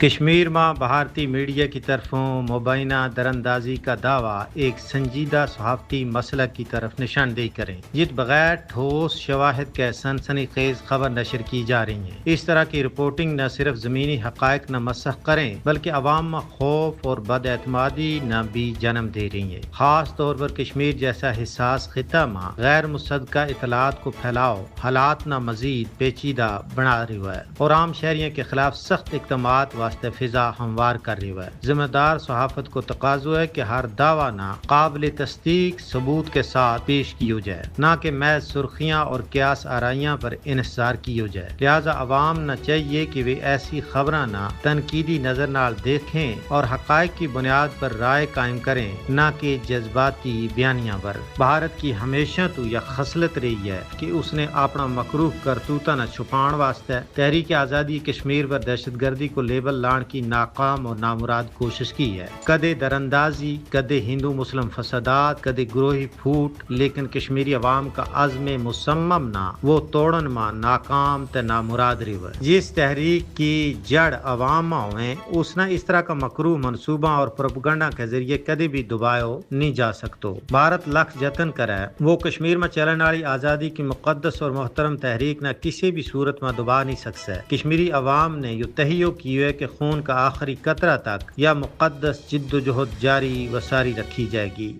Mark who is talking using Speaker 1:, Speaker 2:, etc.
Speaker 1: کشمیر میں بھارتی میڈیا کی طرفوں مبینہ دراندازی کا دعویٰ ایک سنجیدہ صحافتی مسئلہ کی طرف نشاندہی کریں جس بغیر ٹھوس شواہد کے سنسنی خیز خبر نشر کی جا رہی ہیں۔ اس طرح کی رپورٹنگ نہ صرف زمینی حقائق نہ مسخ کریں بلکہ عوام میں خوف اور بد اعتمادی نہ بھی جنم دے رہی ہیں۔ خاص طور پر کشمیر جیسا حساس خطہ میں غیر مصدقہ اطلاعات کو پھیلاؤ حالات نہ مزید پیچیدہ بنا رہا ہے اور عام شہریوں کے خلاف سخت اقدامات واسطے فضا ہموار کر رہا ہے۔ ذمہ دار صحافت کو تقاضا ہے کہ ہر دعویٰ نہ قابل تصدیق ثبوت کے ساتھ پیش کیا جائے، نہ کہ محض سرخیاں اور قیاس آرائیاں پر انحصار کیا جائے۔ لہذا عوام نہ چاہیے کہ وہ ایسی خبراں نہ تنقیدی نظر نال دیکھیں اور حقائق کی بنیاد پر رائے قائم کریں، نہ کہ جذباتی بیانیاں پر۔ بھارت کی ہمیشہ تو یہ خصلت رہی ہے کہ اس نے اپنا مکروہ کرتوتاں نہ چھپان واسطے تحریک آزادی کشمیر پر دہشت گردی کو لیبل لان کی ناکام اور نامراد کوشش کی ہے۔ کدے دراندازی، کدے ہندو مسلم فسادات، کدے گروہی پھوٹ، لیکن کشمیری عوام کا عزم مصمم نہ وہ توڑن ماں ناکام تے نامراد رہی ہے۔ جس تحریک کی جڑ عوام میں ہوئے اس نے اس طرح کا مکروہ منصوبہ اور پروپیگنڈا کے ذریعے کدے بھی دباؤ نہیں جا سکتو۔ بھارت لکھ جتن کرے وہ کشمیر میں چلنے والی آزادی کی مقدس اور محترم تحریک نہ کسی بھی صورت میں دبا نہیں سکتا ہے۔ کشمیری عوام نے یہ تہیہ کی ہے کہ خون کا آخری قطرہ تک یا مقدس جد و جہد جاری و ساری رکھی جائے گی۔